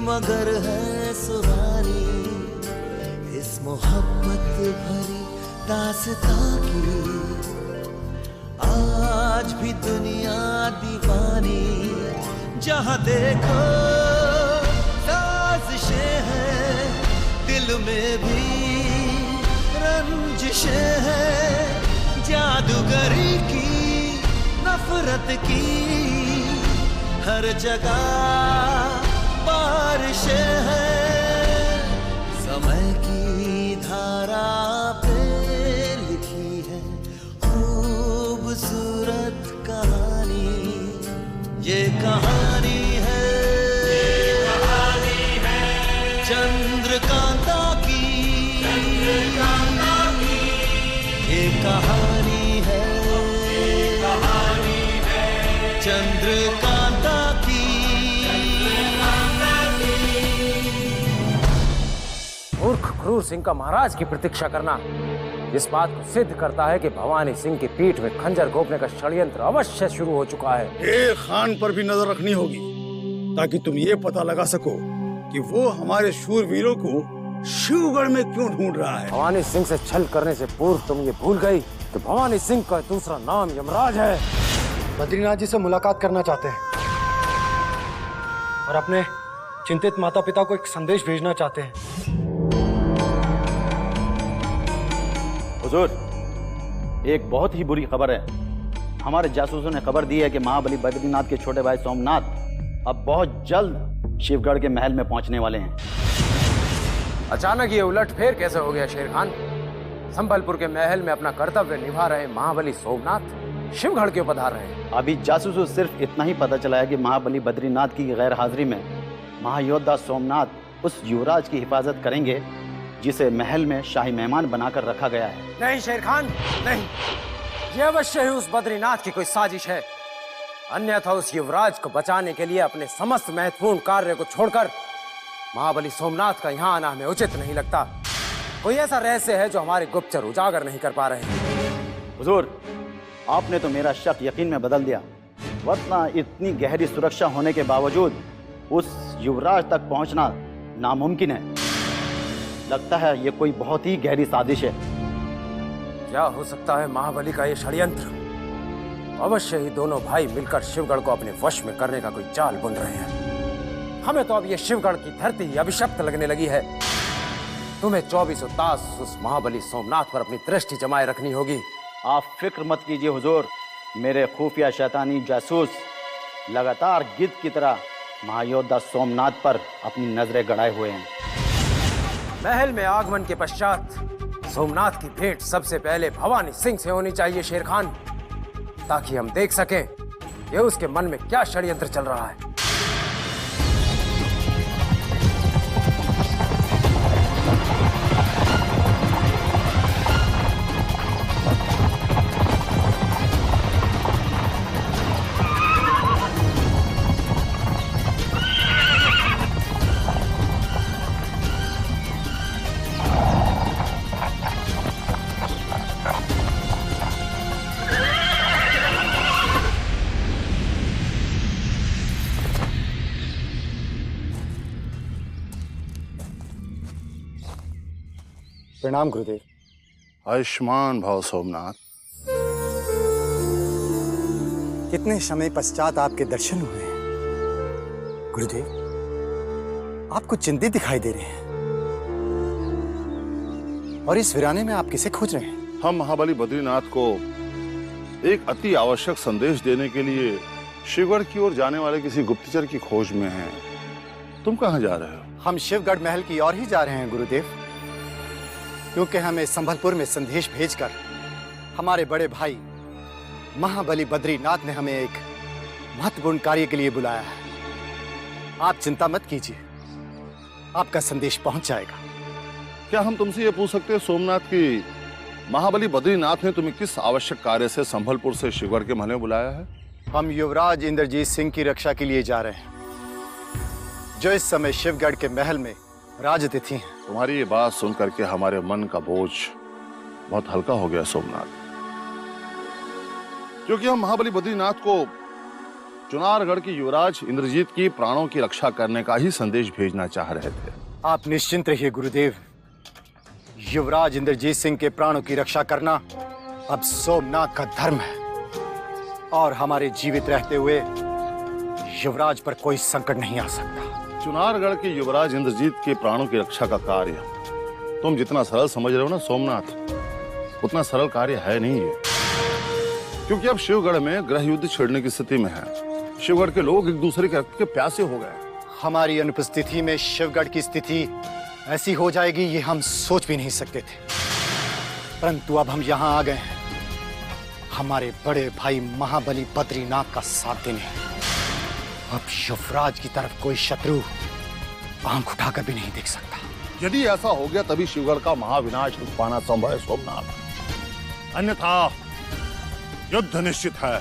मगर है सुहानी इस मोहब्बत भरी दास्तां की। आज भी दुनिया दीवानी, जहां देखो साजिशें हैं, दिल में भी रंजिशें हैं, जादूगरी की नफरत की हर जगह बारिशें हैं। समय की धारा पे लिखी है खूबसूरत कहानी, ये कहानी है चंद्रकांता की, ये कहानी है चंद्रकांता की। मूर्ख क्रूर सिंह का महाराज की प्रतीक्षा करना इस बात को सिद्ध करता है कि भवानी सिंह की पीठ में खंजर घोंपने का षड्यंत्र अवश्य शुरू हो चुका है। शेर खान पर भी नजर रखनी होगी ताकि तुम ये पता लगा सको कि वो हमारे शूरवीरों को शिवगढ़ में क्यों ढूंढ रहा है। भवानी सिंह से छल करने से पूर्व तुम ये भूल गई कि भवानी सिंह का दूसरा नाम यमराज है। बद्रीनाथ जी से मुलाकात करना चाहते हैं और अपने चिंतित माता पिता को एक संदेश भेजना चाहते हैं। हुजूर, एक बहुत ही बुरी खबर है। हमारे जासूसों ने खबर दी है कि महाबली बद्रीनाथ के छोटे भाई सोमनाथ अब बहुत जल्द शिवगढ़ के महल में पहुंचने वाले हैं। अचानक ये उलटफेर कैसे हो गया शेर खान? संबलपुर के महल में अपना कर्तव्य निभा रहे महाबली सोमनाथ शिवगढ़ क्यों पधार रहे हैं? अभी जासूसों सिर्फ इतना ही पता चला है कि महाबली बद्रीनाथ की गैर हाजिरी में महायोद्धा सोमनाथ उस युवराज की हिफाजत करेंगे जिसे महल में शाही मेहमान बनाकर रखा गया है। नहीं शेर खान, नहीं, ये अवश्य ही उस बद्रीनाथ की कोई साजिश है। अन्यथा उस युवराज को बचाने के लिए अपने समस्त महत्वपूर्ण कार्य को छोड़कर महाबली सोमनाथ का यहाँ आना हमें उचित नहीं लगता। कोई ऐसा रहस्य है जो हमारे गुप्तचर उजागर नहीं कर पा रहे हैं। हुजूर, आपने तो मेरा शक यकीन में बदल दिया, वरना इतनी गहरी सुरक्षा होने के बावजूद उस युवराज तक पहुंचना नामुमकिन है। लगता है ये कोई बहुत ही गहरी साजिश है। क्या हो सकता है महाबली का ये षड्यंत्र? अवश्य ही दोनों भाई मिलकर शिवगढ़ को अपने वश में करने का कोई चाल बुन रहे हैं। हमें तो अब ये शिवगढ़ की धरती अभिशप्त लगने लगी है। तुम्हें 24 तास उस महाबली सोमनाथ पर अपनी दृष्टि जमाए रखनी होगी। आप फिक्र मत कीजिए हुजूर, मेरे खुफिया शैतानी जासूस लगातार गिद्ध की तरह महायोद्धा सोमनाथ पर अपनी नजरें गड़ाए हुए हैं। महल में आगमन के पश्चात सोमनाथ की भेंट सबसे पहले भवानी सिंह से होनी चाहिए शेर खान, ताकि हम देख सकें कि उसके मन में क्या षड्यंत्र चल रहा है। प्रणाम गुरुदेव। आयुष्मान भव सोमनाथ। कितने समय पश्चात आपके दर्शन हुए हैं गुरुदेव। आप कुछ चिंतित दिखाई दे रहे हैं, और इस वीराने में आप किसे खोज रहे हैं? हम महाबली बद्रीनाथ को एक अति आवश्यक संदेश देने के लिए शिवगढ़ की ओर जाने वाले किसी गुप्तचर की खोज में हैं। तुम कहाँ जा रहे हो? हम शिवगढ़ महल की ओर ही जा रहे हैं गुरुदेव, क्योंकि हमें संबलपुर में संदेश भेजकर हमारे बड़े भाई महाबली बद्रीनाथ ने हमें एक महत्वपूर्ण कार्य के लिए बुलाया है। आप चिंता मत कीजिए, आपका संदेश पहुंच जाएगा। क्या हम तुमसे ये पूछ सकते हैं सोमनाथ की महाबली बद्रीनाथ ने तुम्हें किस आवश्यक कार्य से संबलपुर से शिवगढ़ के महल में बुलाया है? हम युवराज इंद्रजीत सिंह की रक्षा के लिए जा रहे हैं, जो इस समय शिवगढ़ के महल में राजतिथि हैं। तुम्हारी ये बात सुन करके हमारे मन का बोझ बहुत हल्का हो गया सोमनाथ, क्योंकि हम महाबली बद्रीनाथ को चुनारगढ़ के युवराज इंद्रजीत की प्राणों की रक्षा करने का ही संदेश भेजना चाह रहे थे। आप निश्चिंत रहिए गुरुदेव। युवराज इंद्रजीत सिंह के प्राणों की रक्षा करना अब सोमनाथ का धर्म है और हमारे जीवित रहते हुए युवराज पर कोई संकट नहीं आ सकता। चुनारगढ़ के युवराज इंद्रजीत के प्राणों की रक्षा का कार्य तुम जितना सरल समझ रहे हो ना सोमनाथ, उतना सरल कार्य है नहीं ये। क्योंकि अब शिवगढ़ में गृह युद्ध छिड़ने की स्थिति में है। शिवगढ़ के लोग एक दूसरे के रक्त के प्यासे हो गए। हमारी अनुपस्थिति में शिवगढ़ की स्थिति ऐसी हो जाएगी ये हम सोच भी नहीं सकते थे, परंतु अब हम यहाँ आ गए हैं हमारे बड़े भाई महाबली बद्रीनाथ का साथ देने। अब युवराज की तरफ कोई शत्रु आंख उठाकर भी नहीं देख सकता। यदि ऐसा हो गया तभी शिवगढ़ का महाविनाश रुक पाना संभव है सोमनाथ, अन्यथा युद्ध निश्चित है।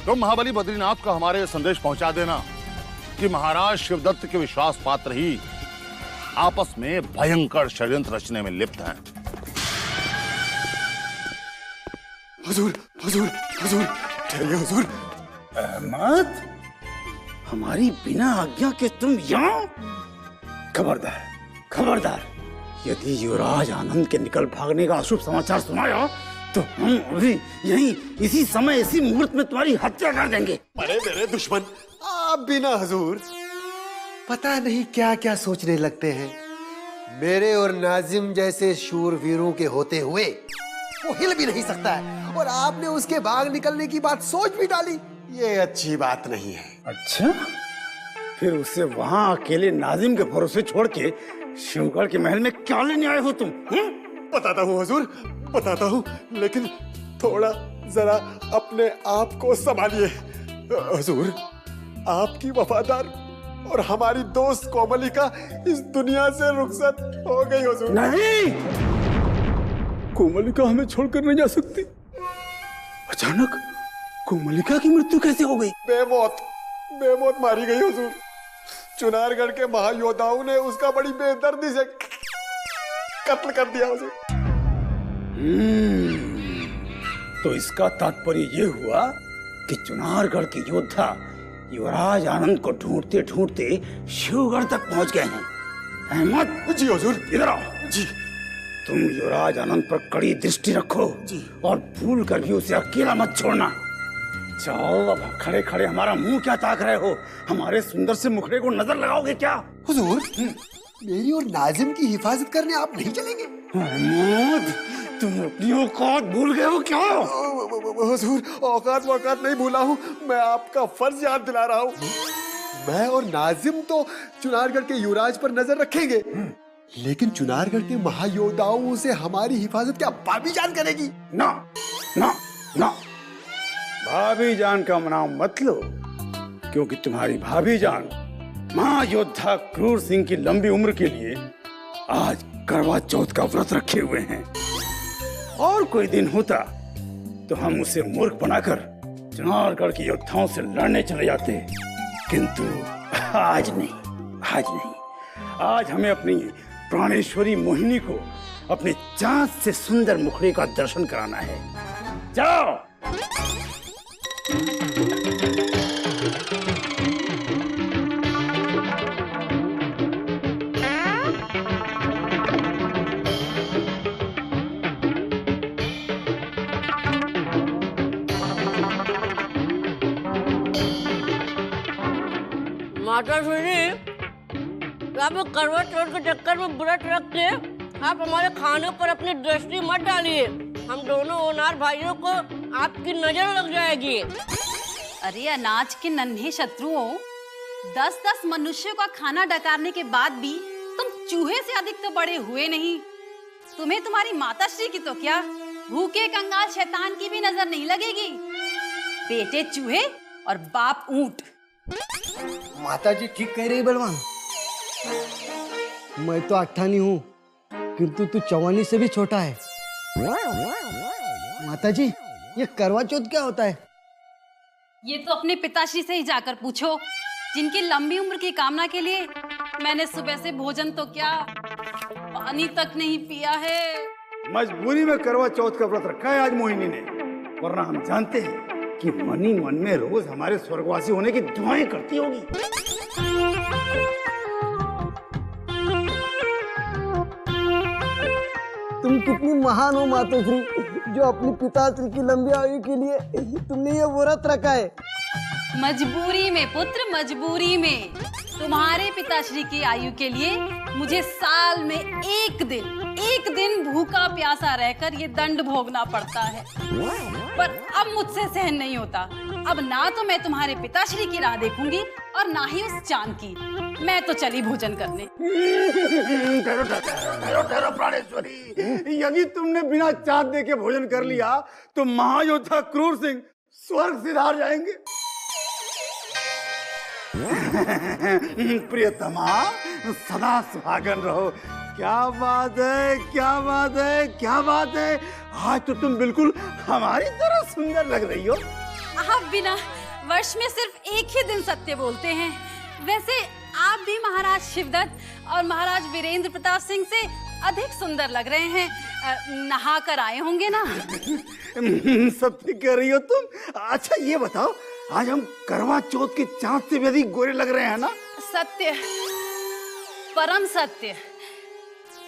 तुम महाबली बद्रीनाथ को हमारे संदेश पहुंचा देना कि महाराज शिवदत्त के विश्वास पात्र ही आपस में भयंकर षड्यंत्र रचने में लिप्त हैं। हुजूर, हुजूर, हुजूर, ठहरिए हुजूर। अहमद, हमारी बिना आज्ञा के तुम यहाँ? खबरदार, खबरदार! यदि युवराज आनंद के निकल भागने का अशुभ समाचार सुनाया तो हम अभी यहीं इसी समय इसी मुहूर्त में तुम्हारी हत्या कर देंगे। अरे मेरे दुश्मन, आप भी ना हुजूर पता नहीं क्या क्या सोचने लगते हैं। मेरे और नाजिम जैसे शूरवीरों के होते हुए वो हिल भी नहीं सकता है और आपने उसके भाग निकलने की बात सोच भी डाली। ये अच्छी बात नहीं है। अच्छा, फिर उसे वहाँ अकेले नाजिम के भरोसे छोड़ के शिवगढ़ के महल में क्या लेने आए हो तुम? बताता हूँ हुजूर, बताता हूँ, लेकिन थोड़ा जरा अपने आप को संभालिए। हुजूर, आपकी वफादार और हमारी दोस्त कोमलिका इस दुनिया से रुखसत हो गई हुजूर। नहीं, कोमलिका हमें छोड़कर नहीं जा सकती। अचानक कोमलिका की मृत्यु कैसे हो गई? बेमौत, बेमौत मारी गई हुजूर। चुनारगढ़ के महायोद्धाओं ने उसका बड़ी बेदर्दी से कत्ल कर दिया हुजूर। तो इसका तात्पर्य ये हुआ कि चुनारगढ़ के योद्धा युवराज आनंद को ढूंढते ढूंढते शिवगढ़ तक पहुंच गए हैं। अहमद जी हुजूर। इधर आओ। जी। तुम युवराज आनंद पर कड़ी दृष्टि रखो जी। और भूल कर भी उसे अकेला मत छोड़ना। जाओ, अब खड़े खड़े हमारा मुंह क्या ताक रहे हो? हमारे सुंदर से मुखड़े को नजर लगाओगे क्या? हुजूर, मेरी और नाजिम की हिफाजत करने आप नहीं चलेंगे? अहमद, तुम अपनी औकात भूल गए हो क्या? हुजूर, औकात वकात नहीं भूला हूँ, मैं आपका फर्ज याद दिला रहा हूँ। मैं और नाजिम तो चुनारगढ़ के युवराज पर नजर रखेंगे, लेकिन चुनारगढ़ के महायोद्धाओं से हमारी हिफाजत क्या भाभी जान करेगी? ना, ना, ना, भाभी जान का नाम मत लो, क्योंकि तुम्हारी भाभी जान महायोद्धा क्रूर सिंह की लंबी उम्र के लिए आज करवा चौथ का व्रत रखे हुए हैं। और कोई दिन होता तो हम उसे मूर्ख बनाकर चुनारगढ़ के योद्धाओं से लड़ने चले जाते, किंतु आज नहीं, आज नहीं। आज हमें अपनी प्राणेश्वरी मोहिनी को अपने चांद से सुंदर मुखड़े का दर्शन कराना है। जाओ। माता श्री, आप करवट चौथ के चक्कर में व्रत रख के आप हमारे खाने पर अपनी दृष्टि मत डालिए। हम दोनों ओनार भाइयों को आपकी नजर लग जाएगी। अरे अनाज के नन्हे शत्रुओं, 10-10 मनुष्यों का खाना डकारने के बाद भी तुम चूहे से अधिक तो बड़े हुए नहीं। तुम्हें तुम्हारी माताश्री की तो क्या, भूखे कंगाल शैतान की भी नजर नहीं लगेगी। बेटे चूहे और बाप ऊंट। माताजी ठीक कह रही बलवान। मैं तो 58 हूँ, किंतु तू 54 से भी छोटा है। माताजी, ये करवा चौथ क्या होता है? ये तो अपने पिताश्री से ही जाकर पूछो, जिनकी लंबी उम्र की कामना के लिए मैंने सुबह से भोजन तो क्या, पानी तक नहीं पिया है। मजबूरी में करवा चौथ का व्रत रखा है आज मोहिनी ने, वरना हम जानते हैं कि मन ही मन में रोज हमारे स्वर्गवासी होने की दुआएं करती होगी। तुम कितनी महान हो मातोश्री, जो अपनी पिताश्री की लंबी आयु के लिए तुमने ये व्रत रखा है। मजबूरी में पुत्र, मजबूरी में। तुम्हारे पिताश्री की आयु के लिए मुझे साल में एक दिन भूखा प्यासा रहकर ये दंड भोगना पड़ता है। पर अब मुझसे सहन नहीं होता। अब ना तो मैं तुम्हारे पिताश्री की राह देखूंगी और ना ही उस चांद की। मैं तो चली भोजन करने। ठहरो प्राणेश्वरी, यदि तुमने बिना चांद देखे भोजन कर लिया तो महायोद्धा क्रूर सिंह स्वर्ग सिधार जाएंगे। प्रियतमा, सदा सुहागन रहो। क्या बात है, क्या बात है, क्या बात है। आज तो तुम बिल्कुल हमारी तरह सुंदर लग रही हो। आप बिना वर्ष में सिर्फ एक ही दिन सत्य बोलते हैं। वैसे आप भी महाराज शिवदत्त और महाराज वीरेंद्र प्रताप सिंह से अधिक सुंदर लग रहे हैं। नहा कर आए होंगे ना? सत्य कह रही हो तुम। अच्छा ये बताओ, आज हम करवा चौथ के चांद से भी अधिक गोरे लग रहे हैं ना? सत्य, परम सत्य।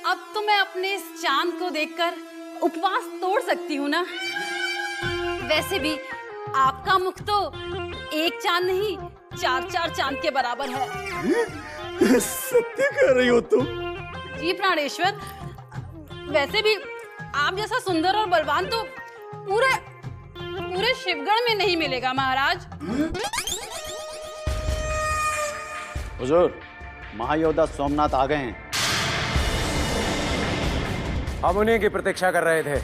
अब तो मैं अपने इस चांद को देखकर उपवास तोड़ सकती हूँ ना। वैसे भी आपका मुख तो एक चांद नहीं, 4 चांद के बराबर है। सत्य कह रही हो तुम? जी प्राणेश्वर, वैसे भी आप जैसा सुंदर और बलवान तो पूरे शिवगढ़ में नहीं मिलेगा महाराज। हुजूर, महायोद्धा सोमनाथ आ गए हैं। हम उन्हीं की प्रतीक्षा कर रहे थे।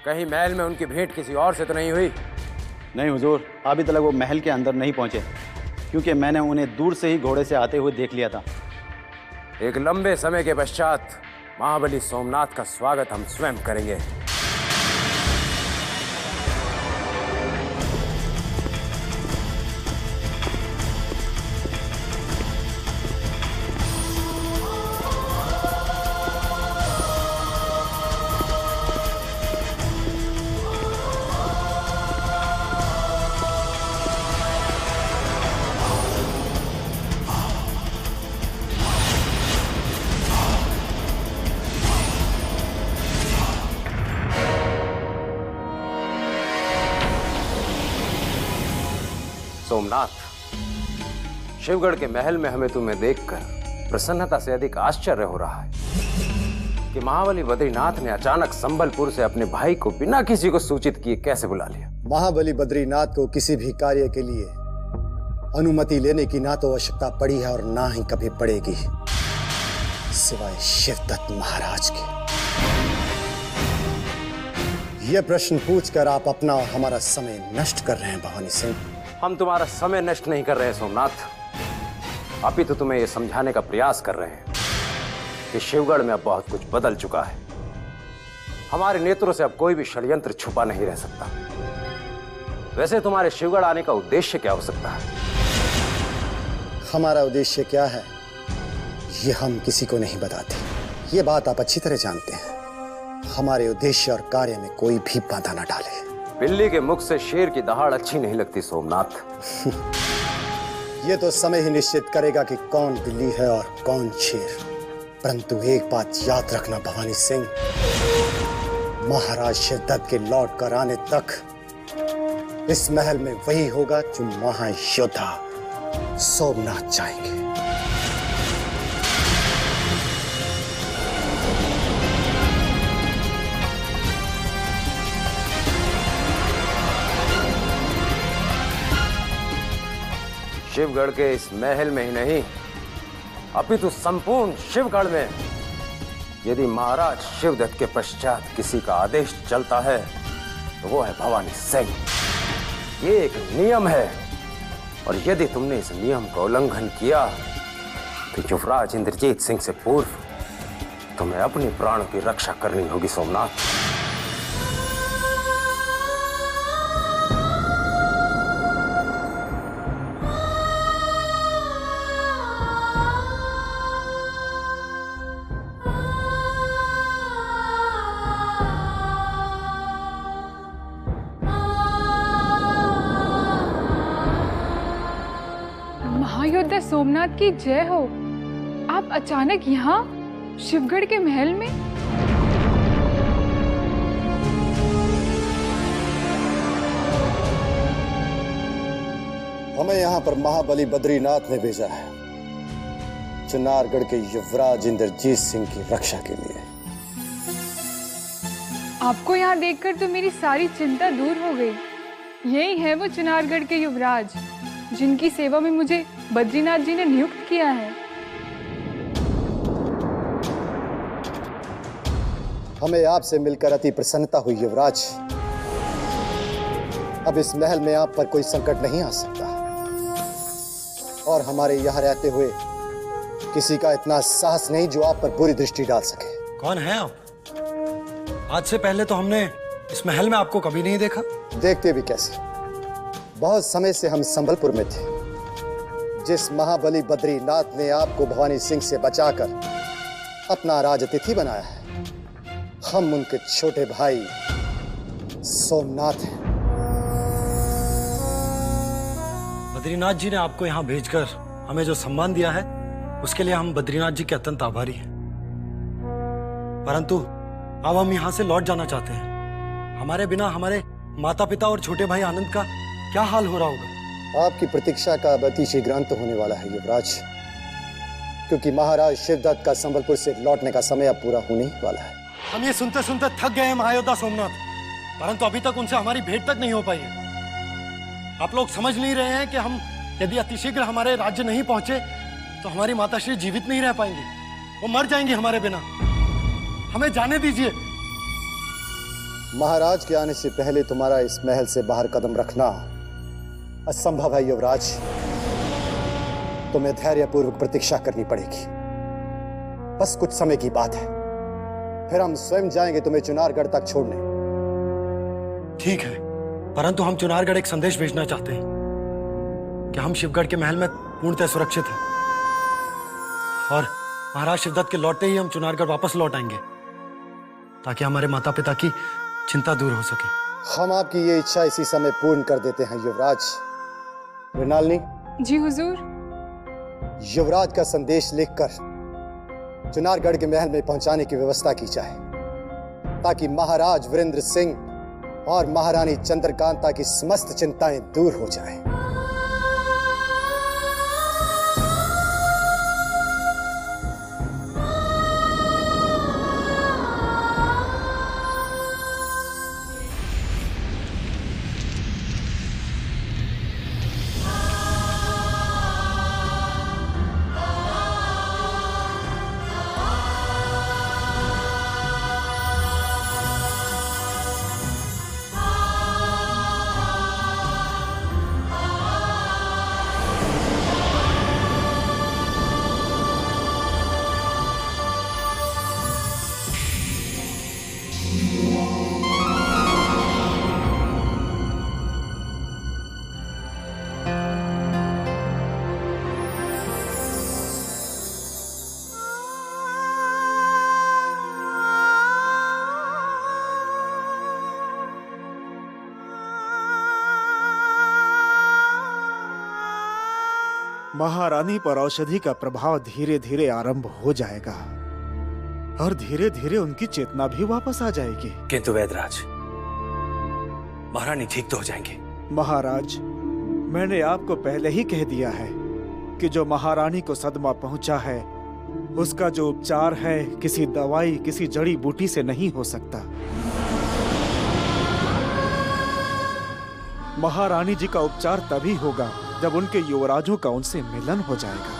कहीं महल में उनकी भेंट किसी और से तो नहीं हुई? नहीं हुजूर, अभी तक वो महल के अंदर नहीं पहुंचे, क्योंकि मैंने उन्हें दूर से ही घोड़े से आते हुए देख लिया था। एक लंबे समय के पश्चात महाबली सोमनाथ का स्वागत हम स्वयं करेंगे। सोमनाथ, शिवगढ़ के महल में हमें तुम्हें देखकर प्रसन्नता से अधिक आश्चर्य हो रहा है कि महाबली बद्रीनाथ ने अचानक संबलपुर से अपने भाई को बिना किसी को सूचित किए कैसे बुला लिया। महाबली बद्रीनाथ को किसी भी कार्य के लिए अनुमति लेने की ना तो आवश्यकता पड़ी है और ना ही कभी पड़ेगी, सिवाय शिवदत्त महाराज के। यह प्रश्न पूछकर आप अपना और हमारा समय नष्ट कर रहे हैं भवानी सिंह। हम तुम्हारा समय नष्ट नहीं कर रहे हैं सोमनाथ, अभी तो तुम्हें यह समझाने का प्रयास कर रहे हैं कि शिवगढ़ में अब बहुत कुछ बदल चुका है। हमारे नेत्रों से अब कोई भी षड्यंत्र छुपा नहीं रह सकता। वैसे तुम्हारे शिवगढ़ आने का उद्देश्य क्या हो सकता है? हमारा उद्देश्य क्या है ये हम किसी को नहीं बताते। ये बात आप अच्छी तरह जानते हैं। हमारे उद्देश्य और कार्य में कोई भी बाधा न डाले। बिल्ली के मुख से शेर की दहाड़ अच्छी नहीं लगती सोमनाथ। ये तो समय ही निश्चित करेगा कि कौन बिल्ली है और कौन शेर। परंतु एक बात याद रखना भवानी सिंह, महाराज शिवदत्त के लौट कर आने तक इस महल में वही होगा जो महायोद्धा सोमनाथ चाहेंगे। शिवगढ़ के इस महल में ही नहीं, अपितु संपूर्ण शिवगढ़ में यदि महाराज शिवदत्त के पश्चात किसी का आदेश चलता है तो वो है भवानी सिंह। ये एक नियम है और यदि तुमने इस नियम का उल्लंघन किया तो युवराज इंद्रजीत सिंह से पूर्व तुम्हें अपने प्राणों की रक्षा करनी होगी सोमनाथ। महायोद्धा सोमनाथ की जय हो। आप अचानक यहाँ शिवगढ़ के महल में? हमें यहाँ पर महाबली बद्रीनाथ ने भेजा है चुनारगढ़ के युवराज इंद्रजीत सिंह की रक्षा के लिए। आपको यहाँ देखकर तो मेरी सारी चिंता दूर हो गई। यही है वो चुनारगढ़ के युवराज जिनकी सेवा में मुझे बद्रीनाथ जी ने नियुक्त किया है। हमें आपसे मिलकर अति प्रसन्नता हुई युवराज। अब इस महल में आप पर कोई संकट नहीं आ सकता और हमारे यहाँ रहते हुए किसी का इतना साहस नहीं जो आप पर बुरी दृष्टि डाल सके। कौन है आप? आज से पहले तो हमने इस महल में आपको कभी नहीं देखा। देखते भी कैसे, बहुत समय से हम संबलपुर में थे। जिस महाबली बद्रीनाथ ने आपको भवानी सिंह से बचाकर अपना राजअतिथि बनाया है, हम उनके छोटे भाई सोमनाथ हैं। बद्रीनाथ जी ने आपको यहाँ भेजकर हमें जो सम्मान दिया है उसके लिए हम बद्रीनाथ जी के अत्यंत आभारी हैं। परंतु अब हम यहाँ से लौट जाना चाहते हैं। हमारे बिना हमारे माता पिता और छोटे भाई आनंद का क्या हाल हो रहा होगा? आपकी प्रतीक्षा का अब अति शीघ्र अंत होने वाला है युवराज, क्योंकि महाराज शिवदत्त का संबलपुर से लौटने का समय अब पूरा होने ही वाला है। हम ये सुनते सुनते थक गए हैं महायोद्धा सोमनाथ, परंतु अभी तक उनसे हमारी भेंट तक नहीं हो पाई है। आप लोग समझ नहीं रहे हैं कि हम यदि अतिशीघ्र हमारे राज्य नहीं पहुंचे तो हमारी माताश्री जीवित नहीं रह पाएंगी, वो मर जाएंगी हमारे बिना। हमें जाने दीजिए। महाराज के आने से पहले तुम्हारा इस महल से बाहर कदम रखना असंभव है युवराज। तुम्हें धैर्यपूर्वक प्रतीक्षा करनी पड़ेगी। बस कुछ समय की बात है, फिर हम स्वयं जाएंगे तुम्हें चुनारगढ़ तक छोड़ने। ठीक है, परंतु हम चुनारगढ़ एक संदेश भेजना चाहते हैं कि हम शिवगढ़ के महल में पूर्णतः सुरक्षित हैं और महाराज शिवदत्त के लौटते ही हम चुनारगढ़ वापस लौट आएंगे ताकि हमारे माता पिता की चिंता दूर हो सके। हम आपकी ये इच्छा इसी समय पूर्ण कर देते हैं युवराज। मृणालिनी। जी हुजूर। युवराज का संदेश लिखकर चुनारगढ़ के महल में पहुंचाने की व्यवस्था की जाए ताकि महाराज वीरेंद्र सिंह और महारानी चंद्रकांता की समस्त चिंताएं दूर हो जाएं। महारानी पर औषधि का प्रभाव धीरे धीरे आरंभ हो जाएगा और धीरे धीरे उनकी चेतना भी वापस आ जाएगी। किंतु वैद्यराज, महारानी ठीक तो हो जाएंगी। महाराज, मैंने आपको पहले ही कह दिया है कि जो महारानी को सदमा पहुंचा है उसका जो उपचार है किसी दवाई किसी जड़ी बूटी से नहीं हो सकता। महारानी जी का उपचार तभी होगा जब उनके युवराजों का उनसे मिलन हो जाएगा।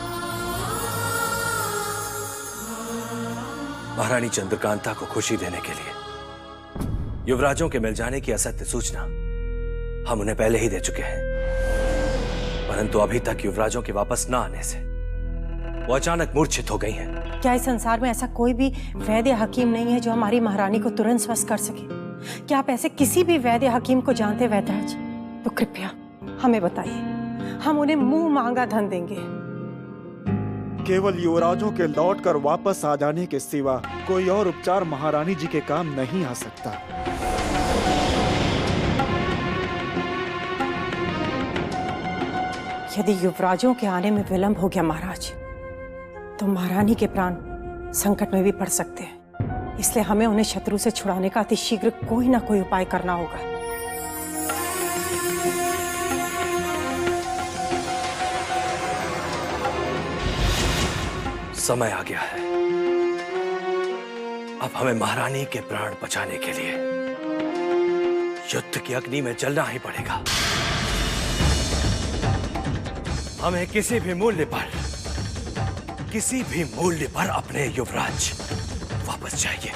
महारानी चंद्रकांता को खुशी देने के लिए युवराजों के मिल जाने की असत्य सूचना हम उन्हें पहले ही दे चुके हैं, परंतु अभी तक युवराजों के वापस न आने से वो अचानक मूर्छित हो गई हैं। क्या इस संसार में ऐसा कोई भी वैद्य हकीम नहीं है जो हमारी महारानी को तुरंत स्वस्थ कर सके? क्या आप ऐसे किसी भी वैद्य हकीम को जानते वैद्यराज? तो कृपया हमें बताइए, हम उन्हें मुंह मांगा धन देंगे। केवल युवराजों के लौटकर वापस आ जाने के सिवा कोई और उपचार महारानी जी के काम नहीं आ सकता। यदि युवराजों के आने में विलंब हो गया महाराज, तो महारानी के प्राण संकट में भी पड़ सकते हैं। इसलिए हमें उन्हें शत्रु से छुड़ाने का अतिशीघ्र कोई ना कोई उपाय करना होगा। समय आ गया है। अब हमें महारानी के प्राण बचाने के लिए युद्ध की अग्नि में जलना ही पड़ेगा। हमें किसी भी मूल्य पर अपने युवराज वापस चाहिए।